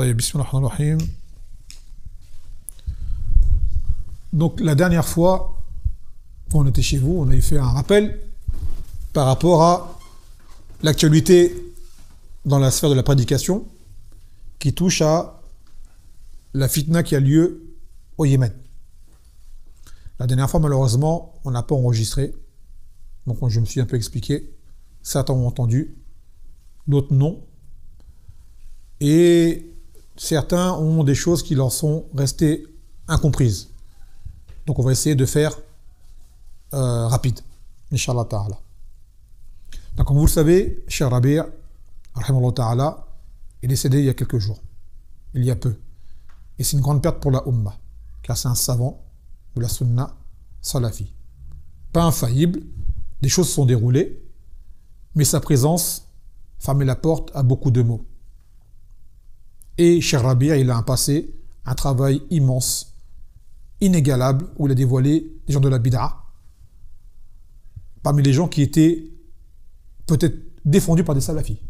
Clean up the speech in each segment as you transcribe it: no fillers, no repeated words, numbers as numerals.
Bismillahirrahmanirrahim. Donc la dernière fois qu'on était chez vous, on avait fait un rappel par rapport à l'actualité dans la sphère de la prédication qui touche à la fitna qui a lieu au Yémen. La dernière fois, malheureusement, on n'a pas enregistré. Donc je me suis un peu expliqué. Certains ont entendu, d'autres non. Et certains ont des choses qui leur sont restées incomprises. Donc on va essayer de faire rapide, Inch'Allah Ta'ala. Donc comme vous le savez, Cheikh Rabi', rahimahullah Ta'ala, est décédé il y a quelques jours, il y a peu. Et c'est une grande perte pour la Ummah, car c'est un savant de la Sunna Salafi. Pas infaillible, des choses se sont déroulées, mais sa présence fermait la porte à beaucoup de maux. Et Cheikh Rabi', il a un passé, un travail immense, inégalable, où il a dévoilé des gens de la bid'a, parmi les gens qui étaient peut-être défendus par des salafis.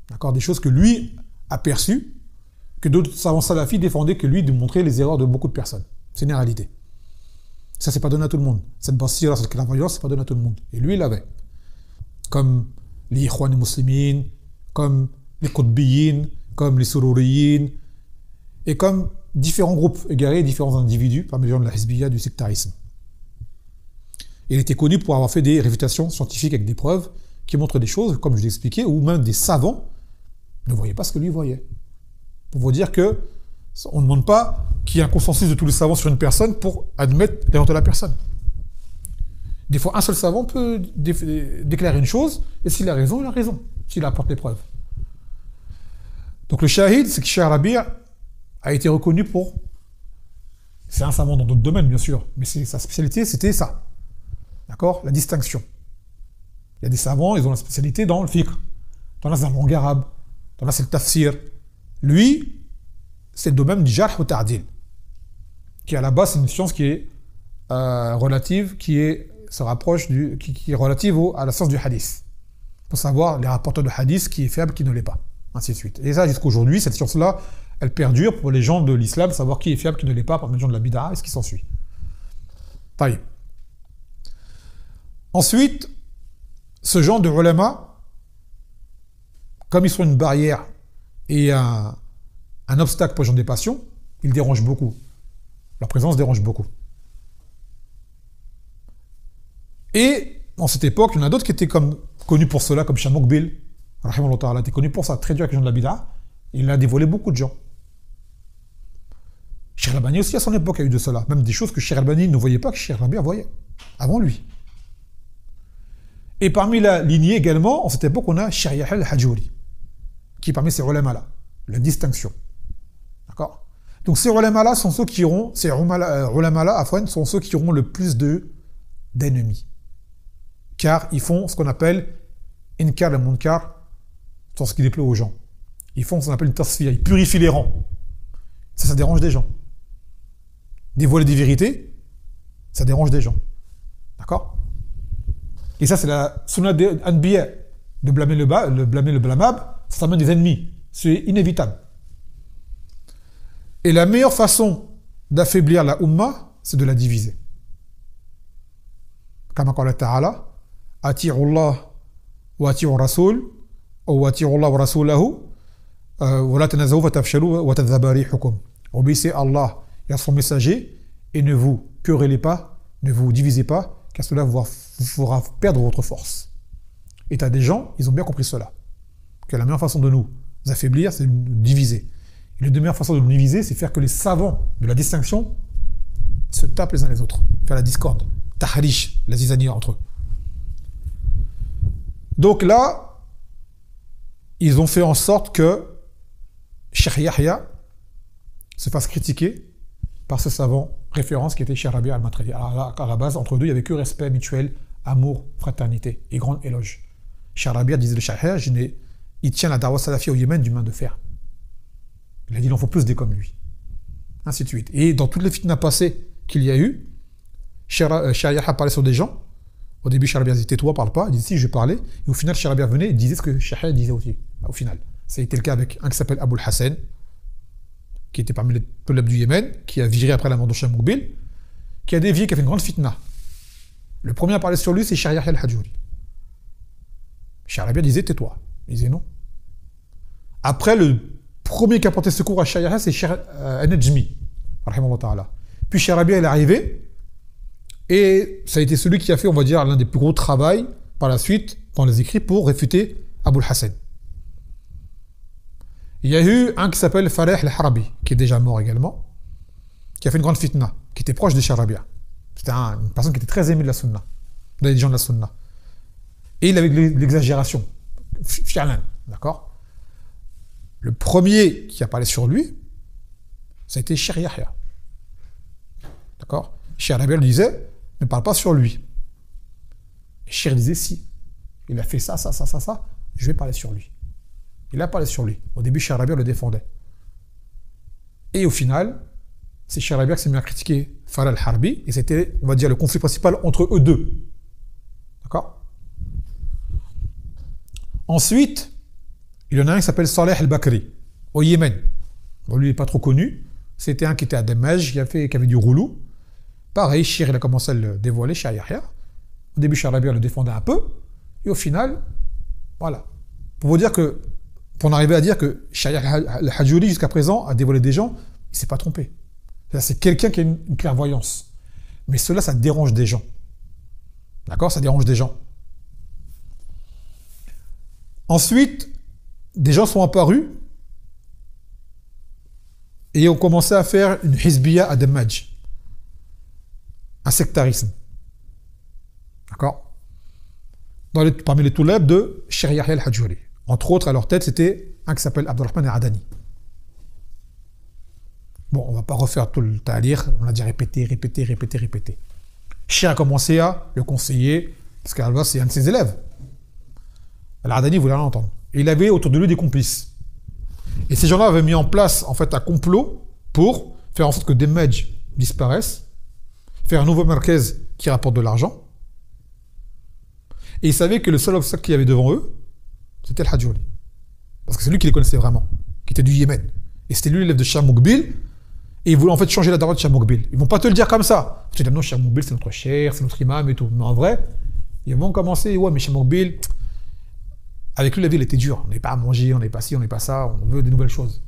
D'accord, des choses que lui a perçues, que d'autres savants salafis défendaient que lui de montrer les erreurs de beaucoup de personnes. C'est une réalité. Ça, c'est pas donné à tout le monde. Cette basira, cette clairvoyance, c'est pas donné à tout le monde. Et lui, il l'avait. Comme les Ikhwan muslimin, comme les Qutbiyin, comme les Sururiyin, et comme différents groupes égarés, différents individus, parmi les gens de la Hizbiyya, du sectarisme. Il était connu pour avoir fait des réfutations scientifiques avec des preuves qui montrent des choses, comme je l'ai expliqué, où même des savants ne voyaient pas ce que lui voyait. Pour vous dire que on ne demande pas qu'il y ait un consensus de tous les savants sur une personne pour admettre l'erreur de la personne. Des fois, un seul savant peut déclarer une chose, et s'il a raison, il a raison, s'il apporte les preuves. Donc le shahid, c'est que Cheikh Rabi' a été reconnu pour... C'est un savant dans d'autres domaines, bien sûr, mais sa spécialité, c'était ça. D'accord? La distinction. Il y a des savants, ils ont la spécialité dans le fiqh, dans la langue arabe, dans la c'est le tafsir. Lui, c'est le domaine du jarh ou ta'dil, qui à la base, c'est une science qui est relative, qui est relative à la science du hadith. Pour savoir les rapporteurs de hadith, qui est fiable, qui ne l'est pas. Ainsi de suite. Et ça, jusqu'à aujourd'hui, cette science-là, elle perdure pour les gens de l'islam, savoir qui est fiable, qui ne l'est pas, parmi les gens de la bid'a, et ce qui s'ensuit. Taïb. Ensuite, ce genre de ulama, comme ils sont une barrière et un obstacle pour les gens des passions, ils dérangent beaucoup. Leur présence dérange beaucoup. Et, en cette époque, il y en a d'autres qui étaient connus pour cela, comme Cheikh Mokbil, rahimahullah ta'ala, était connu pour ça, très dur avec les gens de la bid'a. Il a dévoilé beaucoup de gens. Cheikh Albani aussi, à son époque, a eu de cela. Même des choses que Cheikh Albani ne voyait pas, que Cheikh Rabi' voyait, avant lui. Et parmi la lignée également, en cette époque, on a Cheikh Yahya al-Hajuri, qui est parmi ces ulama-là, la distinction. D'accord? Donc ces ulama-là sont ceux qui auront, sont ceux qui auront le plus d'ennemis. Car ils font ce qu'on appelle inkar al-munkar, sur ce qui déplaît aux gens. Ils font ce qu'on appelle une tasfiya, ils purifient les rangs. Ça dérange des gens. Dévoiler des vérités, ça dérange des gens. D'accord? Et ça, c'est la sunna des anbiya, de blâmer le blâmable, ça amène des ennemis. C'est inévitable. Et la meilleure façon d'affaiblir la umma, c'est de la diviser. Comme qala ta'ala, ati'u Allah wa ati'u Rasul, ou ati'u Allah wa Rasulahu, wa la tanazawu fatafshalu wa tadhhaba rihukum. Obéissez à Allah et à son messager et ne vous querellez pas, ne vous divisez pas, car cela vous fera perdre votre force. Et tu as des gens, ils ont bien compris cela. Que la meilleure façon de nous affaiblir, c'est de nous diviser. Et la meilleure façon de nous diviser, c'est faire que les savants de la distinction se tapent les uns les autres. Faire la discorde, tahrish, la zizanie entre eux. Donc là, ils ont fait en sorte que Cheikh Yahya se fasse critiquer par ce savant référence qui était Cheikh Rabi' al-Madkhali. À la base, entre deux, il n'y avait que respect mutuel, amour, fraternité et grand éloge. Cheikh Rabi' disait le Cheikh Yahya, il tient la dawa salafi au Yémen d'une main de fer. Il a dit il en faut plus des comme lui. Ainsi de suite. Et dans toutes les fitnas passées qu'il y a eu, Cheikh Yahya parlait sur des gens. Au début, Cheikh Rabi' disait tais-toi, parle pas. Il disait si je parlais. Et au final, Cheikh Rabi' venait et disait ce que Cheikh Yahya disait aussi. Au final. Ça a été le cas avec un qui s'appelle Abul Hassan, qui était parmi les peuples du Yémen, qui a viré après la mort de Shah Mouqbil, qui a dévié, qui a fait une grande fitna. Le premier à parler sur lui, c'est Cheikh Yahya al-Hajuri. Cheikh Rabia disait tais-toi. Il disait non. Après, le premier qui a porté secours à Cheikh Yahya, c'est Cheikh An-Najmi, rahimahullah ta'ala. Puis Cheikh Rabia, il est arrivé, et ça a été celui qui a fait, on va dire, l'un des plus gros travaux par la suite, dans les écrits, pour réfuter Abul Hassan. Il y a eu un qui s'appelle Fareh al-Harabi, qui est déjà mort également, qui a fait une grande fitna, qui était proche de Cheikh Rabia. C'était une personne qui était très aimée de la sunna, des gens de la sunna. Et il avait de l'exagération. Fi'lan, d'accord? Le premier qui a parlé sur lui, ça a été Cheikh Yahya. D'accord? Cheikh Rabia lui disait, ne parle pas sur lui. Et Cheikh disait, si. Il a fait ça, je vais parler sur lui. Il a parlé sur lui. Au début, Cheikh Rabia le défendait. Et au final, c'est Cheikh Rabia qui s'est mis à critiquer Farah al-Harbi, et c'était, on va dire, le conflit principal entre eux deux. D'accord? Ensuite, il y en a un qui s'appelle Saleh al-Bakri, au Yémen. Bon, lui, il n'est pas trop connu. C'était un qui était à Damaj, qui avait du roulou. Pareil, Cheikh, il a commencé à le dévoiler, Cheikh Yahya. Au début, Cheikh Rabia le défendait un peu. Et au final, voilà. Pour vous dire que, pour en arriver à dire que Cheikh Yahya al-Hajuri, jusqu'à présent, a dévoilé des gens, il ne s'est pas trompé. C'est quelqu'un qui a une clairvoyance. Mais cela, ça dérange des gens. D'accord? Ça dérange des gens. Ensuite, des gens sont apparus et ont commencé à faire une hizbiya à Damaj. Un sectarisme. D'accord? Parmi les toulab de Cheikh Yahya al-Hajuri. Entre autres, à leur tête, c'était un qui s'appelle Abdurrahman al-Adani. Bon, on ne va pas refaire tout le ta'lir, on a déjà répété. Cheikh a commencé à le conseiller, parce qu'Alba, c'est un de ses élèves. Al-Adani voulait l'entendre. Et il avait autour de lui des complices. Et ces gens-là avaient mis en place, en fait, un complot pour faire en sorte que des Damaj disparaissent, faire un nouveau Marquez qui rapporte de l'argent. Et ils savaient que le seul obstacle qu'il y avait devant eux, c'était le Hajuri. Parce que c'est lui qui les connaissait vraiment, qui était du Yémen. Et c'était lui l'élève de Shah Mouqbil. Et ils voulaient en fait changer la dawa de Shah Mouqbil. Ils vont pas te le dire comme ça. Tu dis non, Shah Mouqbil c'est notre cheikh, c'est notre imam et tout. Mais en vrai, ils vont commencer, ouais, mais Shah Mouqbil, avec lui la vie elle était dure. On n'est pas à manger, on n'est pas ci, on n'est pas ça, on veut des nouvelles choses.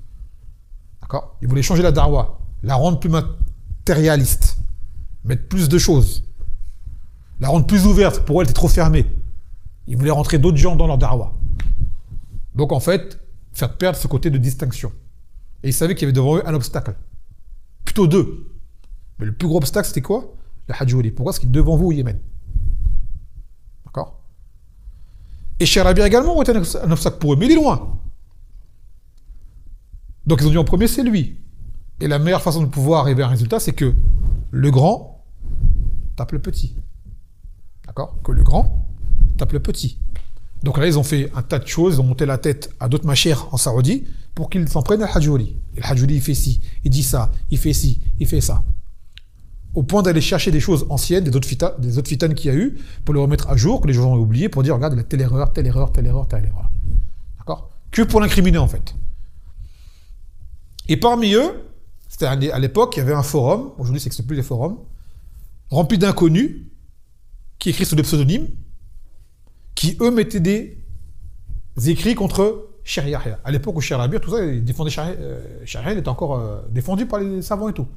D'accord? Ils voulaient changer la dawa, la rendre plus matérialiste, mettre plus de choses, la rendre plus ouverte. Pour elle, elle était trop fermée. Ils voulaient rentrer d'autres gens dans leur dawa. Donc en fait, faire perdre ce côté de distinction. Et ils savaient qu'il y avait devant eux un obstacle. Plutôt deux. Mais le plus gros obstacle, c'était quoi? Le Hajuri. Pourquoi? Parce qu'il est devant vous au Yémen. D'accord? Et Cheikh Rabia également était un obstacle pour eux, mais il est loin. Donc ils ont dit en premier, c'est lui. Et la meilleure façon de pouvoir arriver à un résultat, c'est que le grand tape le petit. D'accord? Que le grand tape le petit. Donc là, ils ont fait un tas de choses, ils ont monté la tête à d'autres machères en Saoudi pour qu'ils s'en prennent à Hajuri. Et le Hajuri, il fait ci, il dit ça, il fait ci, il fait ça. Au point d'aller chercher des choses anciennes, des autres fitanes qu'il y a eu, pour les remettre à jour, que les gens ont oublié, pour dire, regarde, il y a telle erreur, telle erreur, telle erreur, telle erreur. D'accord? Que pour l'incriminer, en fait. Et parmi eux, c'était à l'époque, il y avait un forum, aujourd'hui, c'est que c'est plus des forums, rempli d'inconnus, qui écrivent sous des pseudonymes, qui, eux, mettaient des écrits contre Cheikh Yahya. À l'époque où Cheikh Rabia, tout ça, il défendait Cheikh Yahya, il était encore défendu par les savants et tout.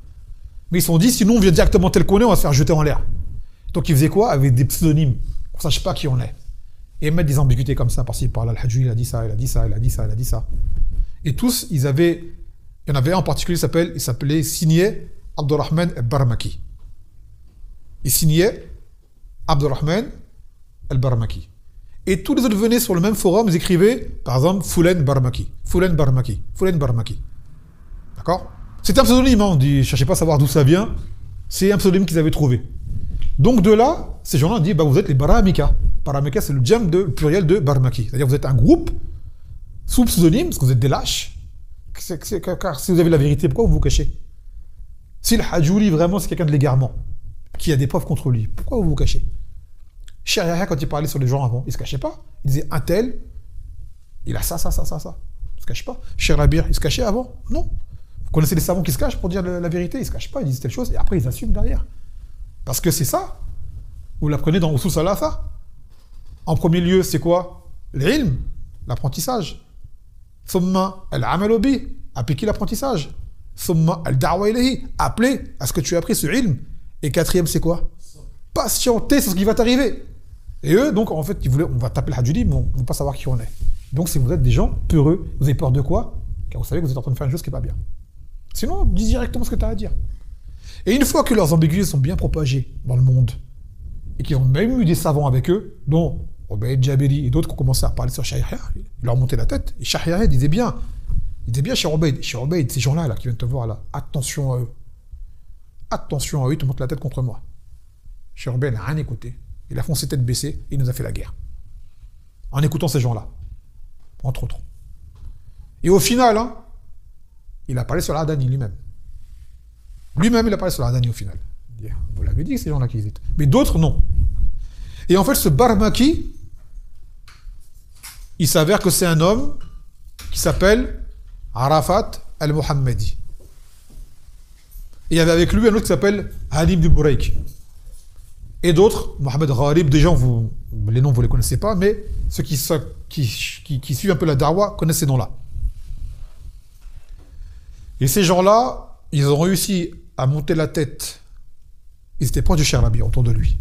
Mais ils se sont dit, sinon on vient directement tel qu'on est, on va se faire jeter en l'air. Donc ils faisaient quoi? Avec des pseudonymes, on ne sache pas qui on est. Et mettre des ambiguïtés comme ça, par-ci, par-là, Al-Hajjuri, il a dit ça, il a dit ça, il a dit ça, il a dit ça. Et tous, ils avaient, il y en avait un en particulier, il s'appelait signé Abdurrahman al-Barmaki. Il signait Abdurrahman al-Barmaki. Et tous les autres venaient sur le même forum, ils écrivaient, par exemple, Fulan Barmaki, Fulan Barmaki, Fulan Barmaki. D'accord? C'était un pseudonyme, hein, on dit, je cherchais pas à savoir d'où ça vient, c'est un pseudonyme qu'ils avaient trouvé. Donc de là, ces gens-là ont dit, bah, vous êtes les Baramika. Baramika, c'est le pluriel de Barmaki. C'est-à-dire vous êtes un groupe sous pseudonyme, parce que vous êtes des lâches. Car si vous avez la vérité, pourquoi vous vous cachez? Si le Hajjuri, vraiment, c'est quelqu'un de l'égarement, qui a des preuves contre lui, pourquoi vous vous cachez? Cheikh Yahya, quand il parlait sur les gens avant, il ne se cachait pas. Il disait, un tel, il a ça. se cache pas. Cheikh Rabir, il se cachait avant? Non. Vous connaissez les savants qui se cachent pour dire la vérité, ils se cachent pas, ils disent telle chose, et après ils assument derrière. Parce que c'est ça. Vous l'apprenez dans Usul Salasa. En premier lieu, c'est quoi? L'ilm, l'apprentissage. Thumma al-amalu bi, appliquer l'apprentissage. Thumma al-da'wa ilayhi, appeler à ce que tu as appris ce ilm. Et quatrième, c'est quoi? Patienter sur ce qui va t'arriver. Et eux, donc, en fait, ils voulaient, on va taper le hadjudi, mais on ne veut pas savoir qui on est. Donc, si vous êtes des gens peureux, vous avez peur de quoi? Car vous savez que vous êtes en train de faire une chose qui n'est pas bien. Sinon, dis directement ce que tu as à dire. Et une fois que leurs ambiguïtés sont bien propagées dans le monde, et qu'ils ont même eu des savants avec eux, dont Obeid Jabiri et d'autres qui ont commencé à parler sur Cheikh Yahya, ils leur montaient la tête, et Cheikh Yahya disait bien, Cheikh Obeid, ces gens-là là, qui viennent te voir là, attention à eux. Attention à eux, ils te montent la tête contre moi. Cheikh Obeid n'a rien écouté. Il a foncé tête baissée, et il nous a fait la guerre. En écoutant ces gens-là. Entre autres. Et au final, hein, il a parlé sur l'Adani lui-même. Lui-même, il a parlé sur l'Adani au final. Vous l'avez dit, ces gens-là qui hésitent. Mais d'autres, non. Et en fait, ce Barmaki, il s'avère que c'est un homme qui s'appelle Arafat al-Muhammadi. Et il y avait avec lui un autre qui s'appelle Halim du Bouraik. Et d'autres, Mohamed Gharib, des gens, les noms vous ne les connaissez pas, mais ceux qui suivent un peu la Darwa connaissent ces noms-là. Et ces gens-là, ils ont réussi à monter la tête. Ils étaient proches du Cheikh Rabi autour de lui.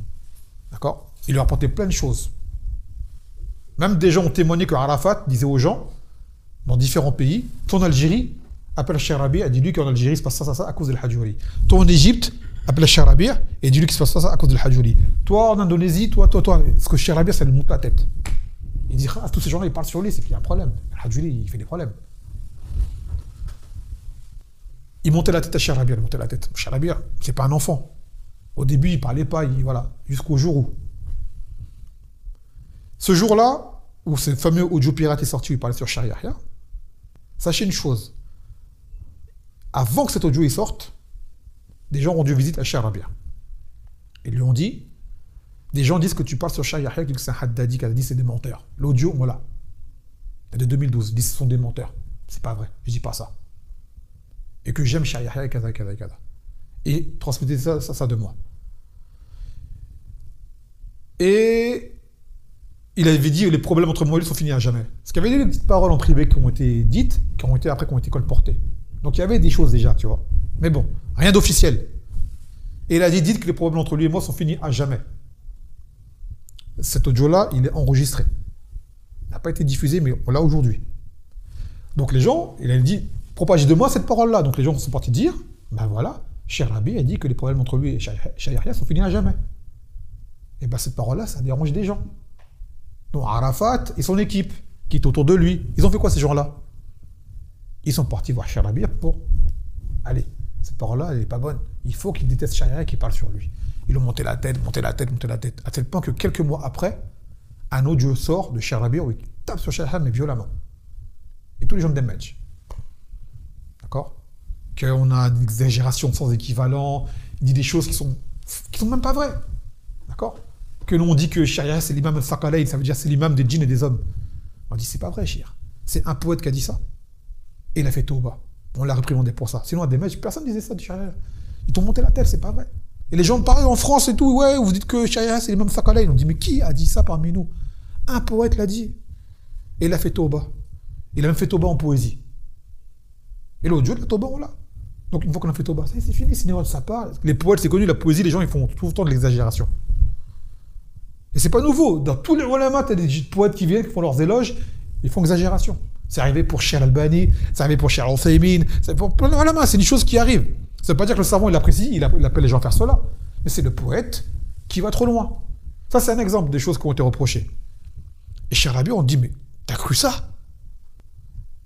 D'accord? Il leur apportait plein de choses. Même des gens ont témoigné que Arafat disait aux gens, dans différents pays, ton Algérie, appelle Cheikh Rabi, a dit lui qu'en Algérie, il se passe ça, à cause de l'Hadjouri. Toi en Égypte, appelle Cheikh Rabi, et dis-lui qu'il se passe ça, à cause de l'Hadjouri. Toi en Indonésie, toi, parce que Cheikh Rabi, ça lui monte la tête. Il dit, ah, tous ces gens-là, ils parlent sur lui, c'est qu'il y a un problème. L'Hadjouri, il fait des problèmes. Il montait la tête à Cheikh Rabi, il montait la tête. Cheikh Rabi, c'est pas un enfant. Au début, il parlait pas, voilà, jusqu'au jour où. Ce jour-là, où ce fameux audio pirate est sorti, où il parlait sur Cheikh Yahya, sachez une chose. Avant que cet audio sorte, des gens ont rendu visite à Cheikh Rabia. Ils lui ont dit, des gens disent que tu parles sur Cheikh Yahya, que c'est un Haddadi qui a dit c'est des menteurs. L'audio, on l'a. C'est de 2012, ils disent que ce sont des menteurs. C'est pas vrai, je dis pas ça. Et que j'aime Cheikh Yahya, et et transmettez ça de moi. Et il avait dit les problèmes entre moi et lui sont finis à jamais. Parce qu'il y avait des petites paroles en privé qui ont été dites, qui ont été colportées. Donc il y avait des choses déjà, tu vois. Mais bon, rien d'officiel. Et il a dit, dites que les problèmes entre lui et moi sont finis à jamais. Cet audio-là, il est enregistré. Il n'a pas été diffusé, mais on l'a aujourd'hui. Donc les gens, il a dit, propagez de moi cette parole-là. Donc les gens sont partis dire, ben voilà, Cheikh Rabi a dit que les problèmes entre lui et Cheikh Yahya sont finis à jamais. Et bien cette parole-là, ça dérange des gens. Donc Arafat et son équipe, qui est autour de lui, ils ont fait quoi ces gens-là? Ils sont partis voir Cheikh Rabi pour... Allez, cette parole-là, elle n'est pas bonne. Il faut qu'il déteste Cheikh Yahya qui parle sur lui. Ils ont monté la tête, à tel point que quelques mois après, un audio sort de Cheikh Rabi où il tape sur Cheikh Yahya, mais violemment. Et tous les gens de Damage. D'accord? Qu'on a une exagération sans équivalent, il dit des choses qui sont même pas vraies. D'accord? Que l'on dit que Cheikh Yahya c'est l'imam al-Thaqalayn, ça veut dire c'est l'imam des djinns et des hommes. On dit c'est pas vrai, Cheikh. C'est un poète qui a dit ça. Et il a fait tauba. On l'a réprimandé pour ça. Sinon, à des matchs, personne ne disait ça de Cheikh Yahya. Ils t'ont monté la tête, c'est pas vrai. Et les gens parlent en France et tout, ouais, vous dites que Cheikh Yahya c'est l'imam al-Thaqalayn. On dit, mais qui a dit ça parmi nous? Un poète l'a dit. Et il a fait tauba. Il a même fait tauba en poésie. Et l'autre jour, la tauba, on l'a. Donc, une fois qu'on a fait tauba, c'est fini, c'est ça part. Les poètes, c'est connu, la poésie, les gens, ils font tout le temps de l'exagération. Et c'est pas nouveau. Dans tous les ulama, t'as des poètes qui viennent, qui font leurs éloges, ils font exagération. C'est arrivé pour Cheikh Al-Albani, c'est arrivé pour Cheikh Al-Uthaymin, c'est pour plein de ulama, c'est une chose qui arrive. Ça veut pas dire que le savant, il apprécie, il appelle les gens à faire cela. Mais c'est le poète qui va trop loin. Ça, c'est un exemple des choses qui ont été reprochées. Et Cheikh Rabi, on dit, mais t'as cru ça?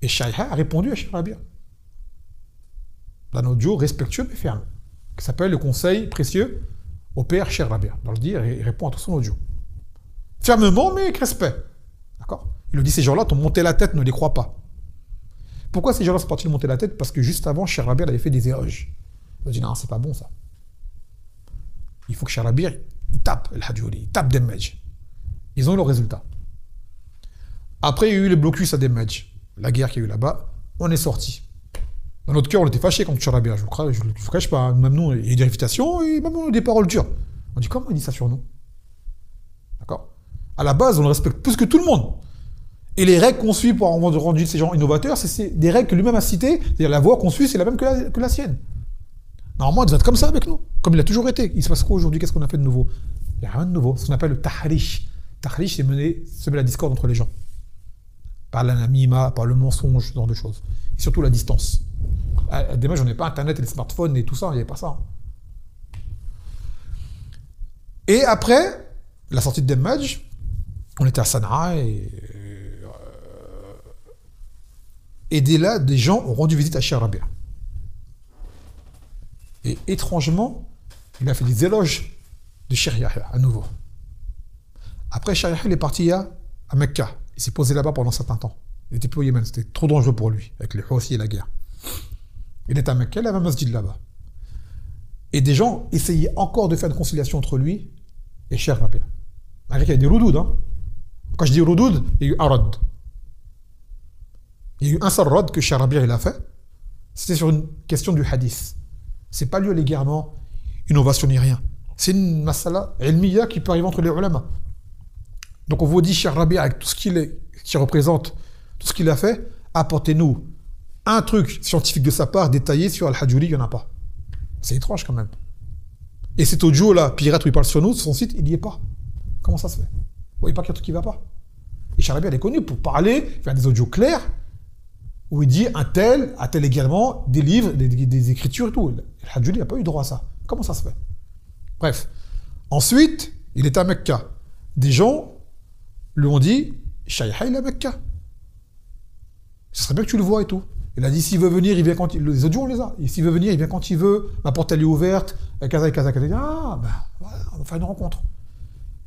Et Cheikh Yahya a répondu à Cheikh Rabi. D'un audio respectueux mais ferme, qui s'appelle le conseil précieux au père Cheikh Rabi. Dans le dire, il répond à tout son audio. Fermement, mais avec respect. D'accord? Il lui dit, ces gens-là t'ont monté la tête, ne les crois pas. Pourquoi ces gens-là sont partis de monter la tête? Parce que juste avant, Cheikh Rabi avait fait des éloges. Il a dit, non, c'est pas bon ça. Il faut que Cheikh Rabi, il tape El Hadjouri, il tape Damage. Ils ont eu le résultat. Après, il y a eu les blocus à Damage. la guerre qu'il y a eu là-bas, on est sorti. Dans notre cœur, on était fâchés contre Rabia, je ne vous cache pas. Même nous, il y a des réfutations et même nous, des paroles dures. On dit, comment il dit ça sur nous? D'accord? À la base, on le respecte plus que tout le monde. Et les règles qu'on suit pour rendre ces gens innovateurs, c'est des règles que lui-même a citées. C'est-à-dire la voie qu'on suit, c'est la même que la sienne. Normalement, il devait être comme ça avec nous, comme il a toujours été. Il se passe quoi aujourd'hui? Qu'est-ce qu'on a fait de nouveau? Il n'y a rien de nouveau. Ce qu'on appelle le tahrish. Tahrish, c'est semer la discorde entre les gens. Par l'anamima, par le mensonge, ce genre de choses. Et surtout la distance. À des matchs, on n'avait pas Internet et les smartphones et tout ça, il n'y avait pas ça. Et après, la sortie de Demmaj, on était à Sanaa et dès là, des gens ont rendu visite à Cheikh Rabia. Et étrangement, il a fait des éloges de Cheikh Yahya, à nouveau. Après, Cheikh Yahya, il est parti à Mecca. Il s'est posé là-bas pendant un certain temps. Il était plus au Yémen, c'était trop dangereux pour lui, avec les Houthis et la guerre. Il était à Mecca, il avait un masjid là-bas. Et des gens essayaient encore de faire une conciliation entre lui et Cheikh Rabia. Malgré qu'il y a des roudoud. Hein. Quand je dis roudoud, il y a eu un rad. Il y a eu un seul rad que Cheikh Rabia il a fait. C'était sur une question du hadith. C'est pas lié à l'égardement, innovation ni rien. C'est une masala ilmiya qui peut arriver entre les ulama. Donc on vous dit, Cheikh Rabia, avec tout ce qu'il représente, tout ce qu'il a fait, apportez-nous un truc scientifique de sa part, détaillé sur Al-Hajuri, il n'y en a pas. C'est étrange quand même. Et cet audio-là, pirate où il parle sur nous, son site, il n'y est pas. Comment ça se fait? Vous voyez pas qu'il y a un truc qui ne va pas. Et Cheikh Rabia, il est connu pour parler, faire des audios clairs, où il dit un tel également, des livres, des écritures et tout. Al-Hajuri n'a pas eu droit à ça. Comment ça se fait? Bref. Ensuite, il est à Mecca. Des gens lui ont dit, Shaykha, il est à Mecca. Ce serait bien que tu le vois et tout. Il a dit, s'il veut venir, il vient quand il veut. Les audios, on les a. Et s'il veut venir, il vient quand il veut. Ma porte, elle est ouverte. Kaza. Ah, ben, voilà, on va faire une rencontre.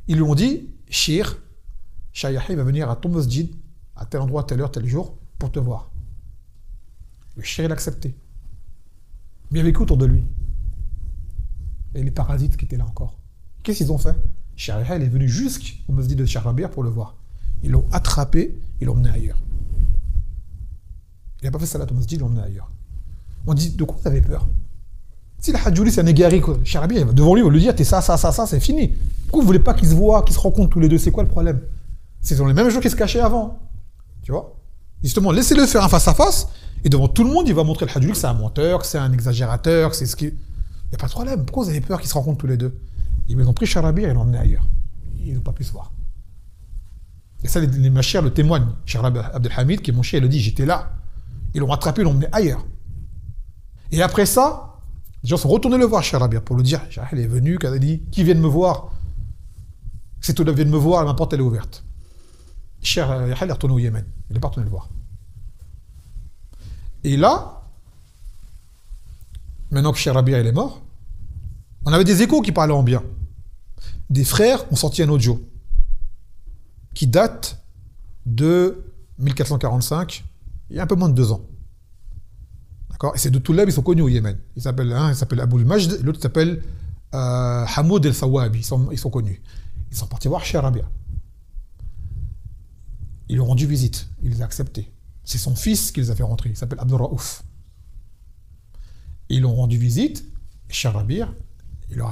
Ils lui ont dit, Shir, Shaykha, il va venir à ton masjid, à tel endroit, telle heure, tel jour, pour te voir. Le Shir, il a accepté. Mais il y avait qui autour de lui? Et les parasites qui étaient là encore. Qu'est-ce qu'ils ont fait? Shaykha, il est venu jusqu'au masjid de Cheikh Rabia pour le voir. Ils l'ont attrapé, ils l'ont emmené ailleurs. Il n'a pas fait salat au masjid, ils l'ont emmené ailleurs. On dit, de quoi vous avez peur? Si le Hajjuri, c'est un égari, Cheikh Rabia, devant lui, il va lui dire, t'es ça, c'est fini. Pourquoi vous ne voulez pas qu'ils se voient, qu'ils se rencontrent tous les deux? C'est quoi le problème? C'est dans les mêmes jours qui se cachaient avant. Tu vois? Justement, laissez-le faire un face-à-face, et devant tout le monde, il va montrer le Hajjuri que c'est un menteur, que c'est un exagérateur, que c'est ce qui... Il n'y a pas de problème. Pourquoi vous avez peur qu'ils se rencontrent tous les deux? Ils ont pris Cheikh Rabia et l'ont emmené ailleurs. Ils n'ont pas pu se voir. Et ça, les machères le témoignent. Cheikh Abdelhamid, qui est mon chien, il le dit, j'étais là. Ils l'ont rattrapé, ils l'ont emmené ailleurs. Et après ça, les gens sont retournés le voir, Cheikh Rabia, pour lui dire, Cheikh, il est venu, il a dit, qui vient de me voir? C'est tout, vient de me voir, ma porte, elle est ouverte. Cheikh Yahya est retourné au Yémen. Il n'est pas retourné le voir. Et là, maintenant que Cheikh Rabia il est mort, on avait des échos qui parlaient en bien. Des frères ont sorti un audio qui date de 1445, il y a un peu moins de 2 ans. D'accord? Et ces deux Toulab, ils sont connus au Yémen. Il s'appelle Abou al-Majd, l'autre s'appelle Hamoud el-Sawabi. Ils sont connus. Ils sont partis voir Cheikh Rabia. Ils lui ont rendu visite. Il les a acceptés. C'est son fils qui les a fait rentrer. Il s'appelle Abdul Raouf. Ils l'ont rendu visite. Et Cheikh Rabia, il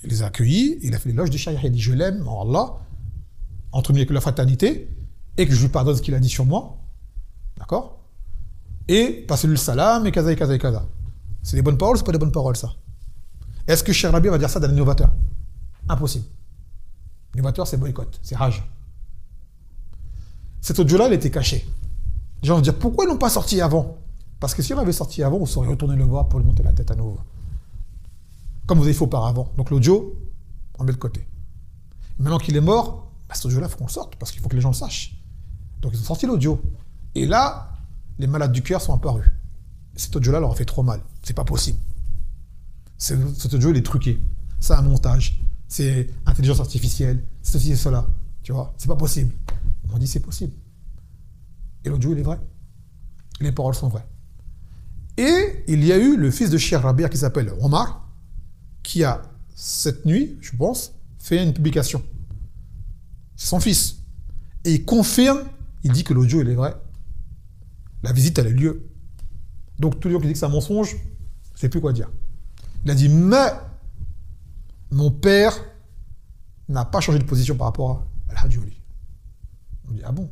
les a accueillis. Il a fait l'éloge de Cheikh. Il a dit, je l'aime en Allah, entre nous avec la fraternité, et que je lui pardonne ce qu'il a dit sur moi. D'accord? Et passez-lui le salam, et kaza, et kaza, et kaza. C'est des bonnes paroles, c'est pas des bonnes paroles, ça. Est-ce que Cheikh Rabia va dire ça d'un innovateur? Impossible. L'innovateur, c'est boycott, c'est rage. Cet audio-là, il était caché. Les gens vont dire, pourquoi ils l'ont pas sorti avant? Parce que si on avait sorti avant, on serait retourné le voir pour lui monter la tête à nouveau. Comme vous avez fait auparavant. Donc l'audio, on met de côté. Et maintenant qu'il est mort, cet audio-là, il faut qu'on le sorte, parce qu'il faut que les gens le sachent. Donc ils ont sorti l'audio. Et là, les malades du cœur sont apparus. Et cet audio-là leur a fait trop mal. C'est pas possible. Cet audio, il est truqué. C'est un montage. C'est intelligence artificielle. C'est ceci et cela. Tu vois, c'est pas possible. On dit c'est possible. Et l'audio, il est vrai. Les paroles sont vraies. Et il y a eu le fils de Cheikh Rabia qui s'appelle Omar, qui a, cette nuit, je pense, fait une publication. C'est son fils. Et il confirme, il dit que l'audio, il est vrai. La visite, elle a eu lieu. Donc, tous les gens qui disent que c'est un mensonge, je ne sais plus quoi dire. Il a dit, mais mon père n'a pas changé de position par rapport à Al-Hajj Wali. On dit, ah bon?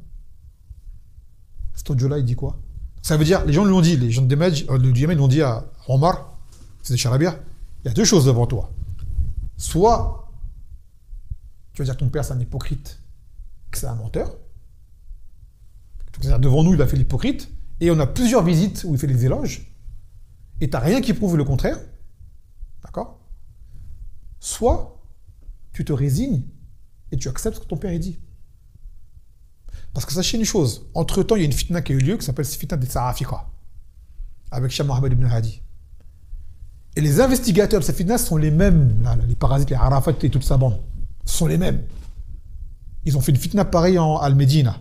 Cet audio-là, il dit quoi? Ça veut dire, les gens lui ont dit, les gens du Yémen lui ont dit à Omar, c'est de Charabia, il y a deux choses devant toi. Soit, tu vas dire que ton père c'est un hypocrite, que c'est un menteur. C'est-à-dire, devant nous, il a fait l'hypocrite, et on a plusieurs visites où il fait des éloges, et tu n'as rien qui prouve le contraire. D'accord? Soit, tu te résignes, et tu acceptes ce que ton père a dit. Parce que sachez une chose, entre-temps, il y a une fitna qui a eu lieu, qui s'appelle la fitna des Sa'afika, avec Cheikh Mohammed ibn Hadi. Et les investigateurs de cette fitna sont les mêmes, là, les parasites, les Arafat et toute sa bande, sont les mêmes. Ils ont fait une fitna pareille en Al-Médina.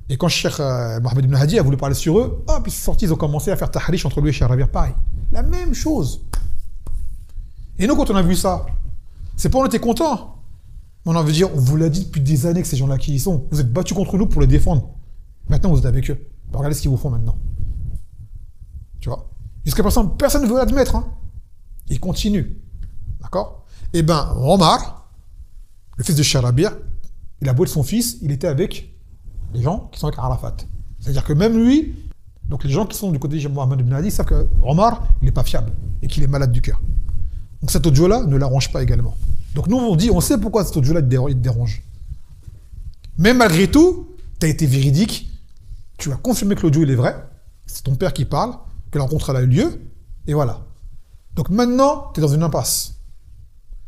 Et quand Cheikh Mohammed ibn Hadi a voulu parler sur eux, hop, ils sont sortis, ils ont commencé à faire tahrish entre lui et Cheikh Rabia, pareil. La même chose. Et nous, quand on a vu ça, c'est pas on était contents. On a envie de dire, on vous l'a dit depuis des années que ces gens-là qui y sont. Vous êtes battus contre nous pour les défendre. Maintenant, vous êtes avec eux. Alors, regardez ce qu'ils vous font maintenant. Tu vois? Jusqu'à présent, personne ne veut l'admettre. Hein. Ils continuent. D'accord? Eh bien, Omar, le fils de Charabir, il a beau être son fils, il était avec les gens qui sont avec Arafat. C'est-à-dire que même lui, donc les gens qui sont du côté de Mohammed ibn Hadi savent que Omar, il n'est pas fiable et qu'il est malade du cœur. Donc cet audio-là ne l'arrange pas également. Donc nous, on dit, on sait pourquoi cet audio-là il te dérange. Mais malgré tout, tu as été véridique, tu as confirmé que l'audio il est vrai, c'est ton père qui parle, que la rencontre a eu lieu, et voilà. Donc maintenant, tu es dans une impasse.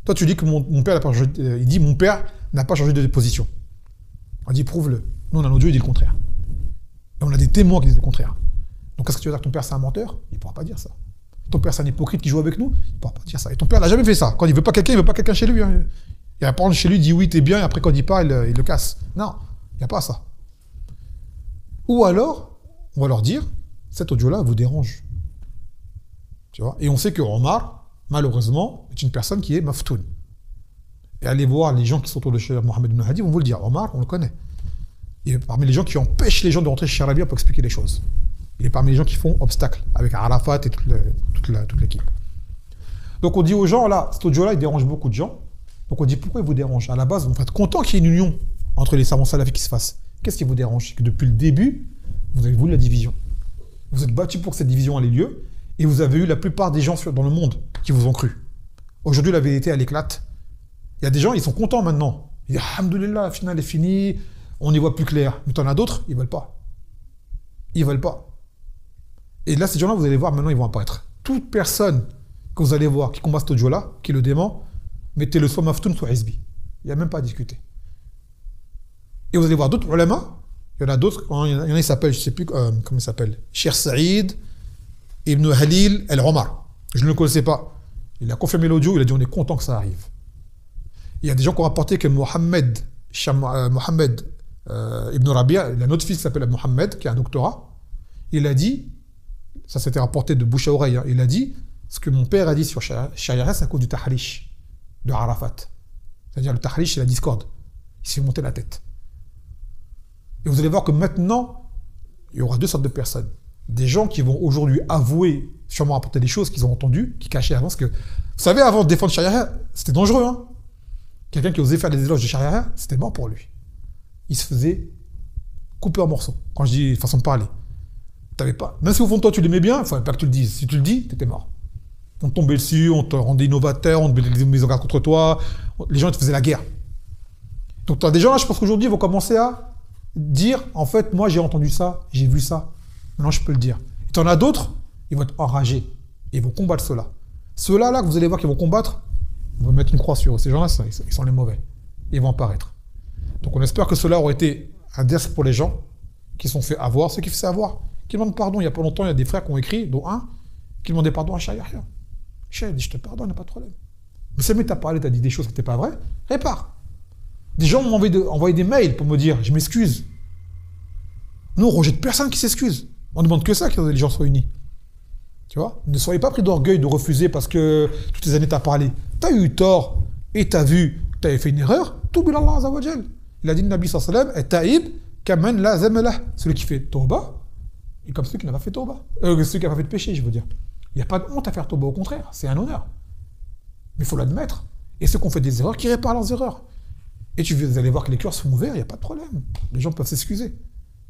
Toi, tu dis que mon père n'a pas changé, il dit mon père n'a pas changé de position. On dit prouve-le. Nous, on a un audio, il dit le contraire. Et on a des témoins qui disent le contraire. Donc qu'est-ce que tu veux dire que ton père c'est un menteur? Il ne pourra pas dire ça. Ton père c'est un hypocrite qui joue avec nous? Il ne pourra pas dire ça. Et ton père n'a jamais fait ça. Quand il ne veut pas quelqu'un, il ne veut pas quelqu'un chez lui. Hein. Il va prendre chez lui, il dit oui, t'es bien, et après quand il dit pas, il le casse. Non, il n'y a pas ça. Ou alors, on va leur dire, cet audio-là vous dérange. Tu vois? Et on sait que Omar, malheureusement, est une personne qui est maftoun. Et allez voir les gens qui sont autour de Cheikh Mohammed ibn Hadi, vont vous le dire. Omar, on le connaît. Il est parmi les gens qui empêchent les gens de rentrer chez Charabia pour expliquer les choses. Il est parmi les gens qui font obstacle, avec Arafat et toute l'équipe. Donc on dit aux gens, là, cet audio-là, il dérange beaucoup de gens. Donc on dit, pourquoi il vous dérange? À la base, vous êtes content qu'il y ait une union entre les savants salafis qui se fasse. Qu'est-ce qui vous dérange? C'est que depuis le début, vous avez voulu la division. Vous êtes battu pour que cette division ait lieu, et vous avez eu la plupart des gens dans le monde qui vous ont cru. Aujourd'hui, la vérité, elle éclate. Il y a des gens, ils sont contents maintenant. Ils disent, alhamdoulilah, la finale est finie, on y voit plus clair. Mais t'en as d'autres, ils veulent pas. Ils veulent pas. Et là, ces gens-là, vous allez voir, maintenant, ils vont apparaître. Toute personne que vous allez voir qui combat cet audio-là, qui le dément, mettez-le soit maftoun, soit hizbi. Il n'y a même pas à discuter. Et vous allez voir d'autres ulama, il y en a d'autres, il y en a, il s'appelle, je ne sais plus comment il s'appelle, Cheikh Saïd Ibn Halil El-Omar. Je ne le connaissais pas. Il a confirmé l'audio, il a dit on est content que ça arrive. Il y a des gens qui ont rapporté que Mohammed Ibn Rabia, il a un autre fils qui s'appelle Mohammed, qui a un doctorat, il a dit, ça s'était rapporté de bouche à oreille, hein, il a dit, ce que mon père a dit sur Sharia, c'est à cause du tahrish de Arafat. C'est-à-dire le tahrish, c'est la discorde. Il s'est monté la tête. Et vous allez voir que maintenant, il y aura deux sortes de personnes. Des gens qui vont aujourd'hui avouer, sûrement rapporter des choses qu'ils ont entendues, qui cachaient avant. Parce que, vous savez, avant de défendre Sharia, c'était dangereux. Hein. Quelqu'un qui osait faire des éloges de Sharia, c'était mort pour lui. Il se faisait couper en morceaux. Quand je dis façon de parler. T'avais pas. Même si au fond de toi, tu l'aimais bien, il ne fallait pas que tu le dises. Si tu le dis, tu étais mort. On te tombait dessus, on te rendait innovateur, on te mettait des mises en garde contre toi. Les gens ils te faisaient la guerre. Donc, tu as des gens là, je pense qu'aujourd'hui, ils vont commencer à dire, en fait, moi, j'ai entendu ça, j'ai vu ça. Maintenant, je peux le dire. Et tu en as d'autres, ils vont être enragés. Et ils vont combattre ceux-là. Ceux-là, là, que vous allez voir qu'ils vont combattre, ils vont mettre une croix sur eux. Ces gens-là, ils sont les mauvais. Ils vont apparaître. Donc, on espère que ceux-là auront été un ders pour les gens qui se sont fait avoir, ceux qui se sont fait avoir, qui demandent pardon. Il n'y a pas longtemps, il y a des frères qui ont écrit, dont un, qui demandaient pardon à Sharia. Sharia dit, je te pardonne, il n'y a pas de problème. Mais si tu as parlé, tu as dit des choses qui n'étaient pas vraies, répare. Des gens m'ont envoyé des mails pour me dire, je m'excuse. Nous, on rejette personne qui s'excuse. On ne demande que ça, que les gens soient unis. Tu vois? Ne soyez pas pris d'orgueil de refuser parce que toutes les années, tu as parlé. Tu as eu tort et tu as vu que tu avais fait une erreur. Tout bilallah azza wa jal. Il a dit, le Nabi sallallahu alayhi wa sallam, taïb kaman la zamalah. Celui qui fait tawba, et comme celui qui n'a pas fait tauba. Celui qui n'a pas fait de péché, je veux dire. Il n'y a pas de honte à faire tauba, au contraire, c'est un honneur. Mais il faut l'admettre. Et ceux qui ont fait des erreurs, qui réparent leurs erreurs. Et vous allez voir que les cœurs sont ouverts, il n'y a pas de problème. Les gens peuvent s'excuser.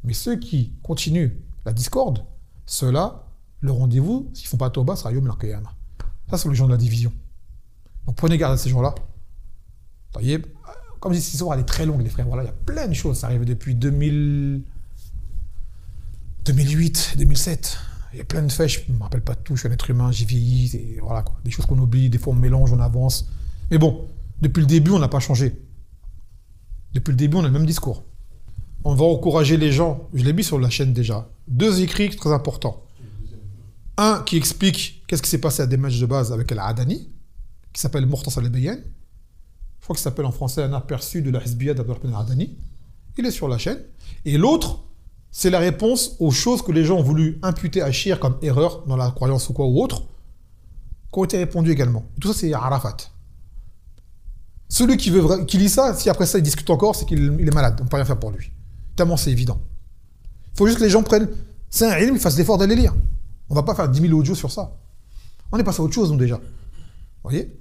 Mais ceux qui continuent la discorde, ceux-là, le rendez-vous, s'ils ne font pas tauba, sera Yom al-Qiyamah. Ça, c'est les gens de la division. Donc prenez garde à ces gens-là. Voyez, comme je dis, cette histoire, elle est très longue, les frères. Voilà, il y a plein de choses. Ça arrive depuis 2008, 2007. Il y a plein de faits. Je ne me rappelle pas de tout. Je suis un être humain, j'ai vieilli. Et voilà, quoi. Des choses qu'on oublie. Des fois, on mélange, on avance. Mais bon, depuis le début, on n'a pas changé. Depuis le début, on a le même discours. On va encourager les gens. Je l'ai mis sur la chaîne déjà. 2 écrits très importants. Un qui explique qu'est-ce qui s'est passé à des matchs de base avec Al-Adani, qui s'appelle Mukhtasar al-Bayan. Je crois qu'il s'appelle en français un aperçu de la Hizbiyya d'Abdurrahman Al-Adani. Il est sur la chaîne. Et l'autre, c'est la réponse aux choses que les gens ont voulu imputer à Shir comme erreur dans la croyance ou quoi ou autre, qui ont été répondues également. Et tout ça, c'est Arafat. Celui qui lit ça, si après ça il discute encore, c'est qu'il est malade. On ne peut rien faire pour lui. Tellement c'est évident. Il faut juste que les gens prennent. C'est un ilm, ils fassent l'effort d'aller lire. On ne va pas faire 10 000 audios sur ça. On est passé à autre chose, nous, déjà. Vous voyez?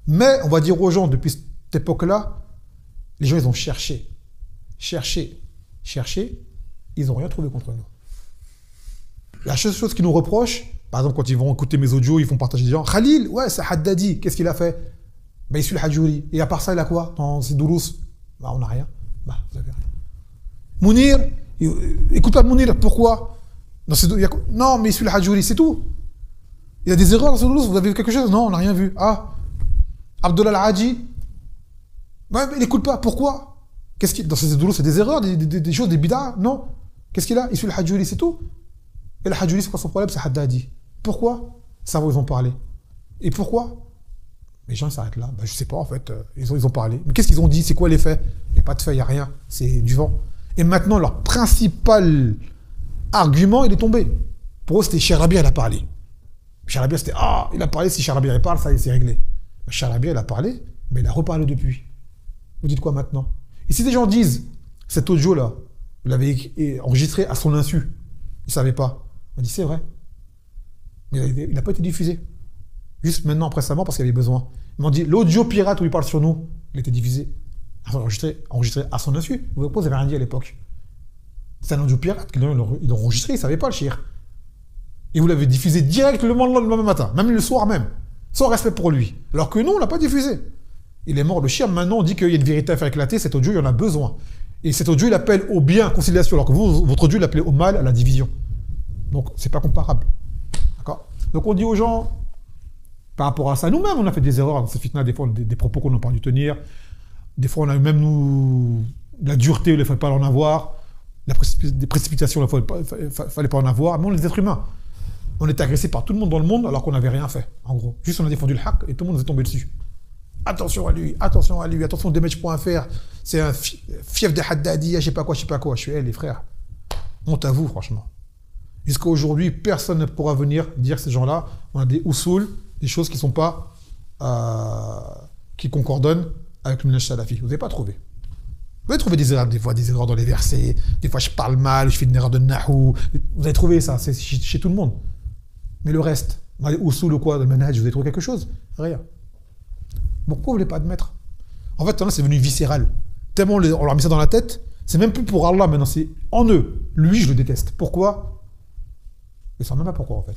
Mais on va dire aux gens, depuis cette époque-là, les gens, ils ont cherché. Cherché. Ils n'ont rien trouvé contre nous. La seule chose qu'ils nous reprochent, par exemple, quand ils vont écouter mes audios, ils font partager des gens. Khalil, ouais, c'est Haddadi. Qu'est-ce qu'il a fait? Ben, il suit le Hadjouri. Et à part ça, il a quoi dans ses doulous? Ben, on n'a rien. Ben, vous avez rien. Mounir, écoute pas Mounir, pourquoi? Non, mais il suit le Hadjouri, c'est tout. Il y a des erreurs dans ses doulous, vous avez vu quelque chose? Non, on n'a rien vu. Ah, Abdullah Al-Hadji, ben, il n'écoute pas, pourquoi? Qu'est-ce qu'il dans ses doulous, c'est des erreurs, des choses, des bidas? Non. Qu'est-ce qu'il a? Il suit le Hadjouri, c'est tout. Et le Hadjouri, c'est quoi son problème? C'est Haddadi. Pourquoi? Ça va, ils ont parlé. Et pourquoi? Les gens s'arrêtent là. Ben, je sais pas, en fait. Ils ont parlé. Mais qu'est-ce qu'ils ont dit? C'est quoi les faits? Il n'y a pas de faits, il n'y a rien. C'est du vent. Et maintenant, leur principal argument, il est tombé. Pour eux, c'était Charabia, il a parlé. Charabia, c'était ah, il a parlé, si Charabia parle, ça y est, c'est réglé. Mais Charabia, il a parlé, mais il a reparlé depuis. Vous dites quoi maintenant? Et si des gens disent, cet audio-là, vous l'avez enregistré à son insu, il ne savait pas. On dit, c'est vrai. Mais il n'a pas été diffusé. Juste maintenant, après sa mort, parce qu'il y avait besoin. Ils m'ont dit, l'audio pirate où il parle sur nous, il était diffusé. Enregistré à son insu. Vous n'avez rien dit à l'époque. C'est un audio pirate qu'ils ont enregistré, ils ne savaient pas le shir. Et vous l'avez diffusé direct le lendemain matin, même le soir même, sans respect pour lui. Alors que nous, on ne l'a pas diffusé. Il est mort, le shir. Maintenant, on dit qu'il y a une vérité à faire éclater. Cet audio, il y en a besoin. Et cet audio, il appelle au bien, conciliation, alors que vous, votre audio, il appelait au mal, à la division. Donc, c'est pas comparable. D'accord? Donc, on dit aux gens, par rapport à ça, nous-mêmes, on a fait des erreurs dans ce fitna, des fois, des propos qu'on n'a pas dû tenir. Des fois, on a eu même, nous, la dureté, il ne fallait pas en avoir. Des précipitations, il ne fallait pas en avoir. Mais on est des êtres humains. On était agressés par tout le monde dans le monde alors qu'on n'avait rien fait, en gros. Juste, on a défendu le haq et tout le monde nous est tombé dessus. Attention à lui, attention Damage.fr, c'est un fief de Haddadi, je sais pas quoi. Je suis, les frères, honte à vous, franchement. Jusqu'à aujourd'hui, personne ne pourra venir dire que ces gens-là, on a des usul, des choses qui sont pas, qui concordonnent avec le minhaj salafi. Vous n'avez pas trouvé. Vous avez trouvé des erreurs, des fois des erreurs dans les versets, des fois je parle mal, je fais une erreur de nahou. Vous avez trouvé ça, c'est chez tout le monde. Mais le reste, dans les usul ou quoi, dans le manhaj, vous avez trouvé quelque chose? Rien. Pourquoi vous ne voulez pas admettre? En fait, c'est devenu viscéral. Tellement on leur a mis ça dans la tête, c'est même plus pour Allah maintenant, c'est en eux. Lui, je le déteste. Pourquoi? Ils ne savent même pas pourquoi, en fait.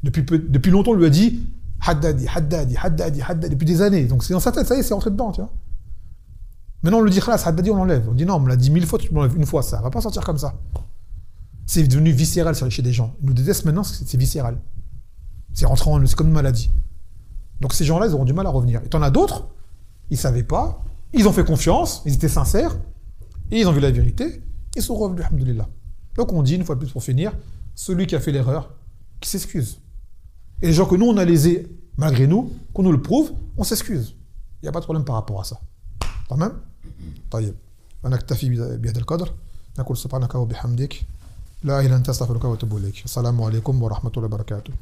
Depuis longtemps, on lui a dit Haddadi, depuis des années. Donc c'est dans sa tête, ça y est, c'est rentré dedans, tu vois. Maintenant, on le dit Khalas, Haddadi, on l'enlève. On dit non, on me l'a dit 1000 fois, tu m'enlèves une fois, ça ne va pas sortir comme ça. C'est devenu viscéral chez des gens. Ils nous détestent maintenant, c'est viscéral. C'est rentré en eux, c'est comme une maladie. Donc ces gens-là, ils auront du mal à revenir. Et t'en as d'autres, ils ne savaient pas, ils ont fait confiance, ils étaient sincères, et ils ont vu la vérité, ils sont revenus, alhamdoulilah. Donc on dit, une fois de plus pour finir, celui qui a fait l'erreur, qui s'excuse. Et les gens que nous, on a lésés, malgré nous, qu'on nous le prouve, on s'excuse. Il n'y a pas de problème par rapport à ça. Tamam? طيب. أنا أكتفي بهذا القدر. نقول سبحانك وبحمدك لا إله إلا أنت أستغفرك وأتوب إليك. السلام عليكم ورحمة الله وبركاته.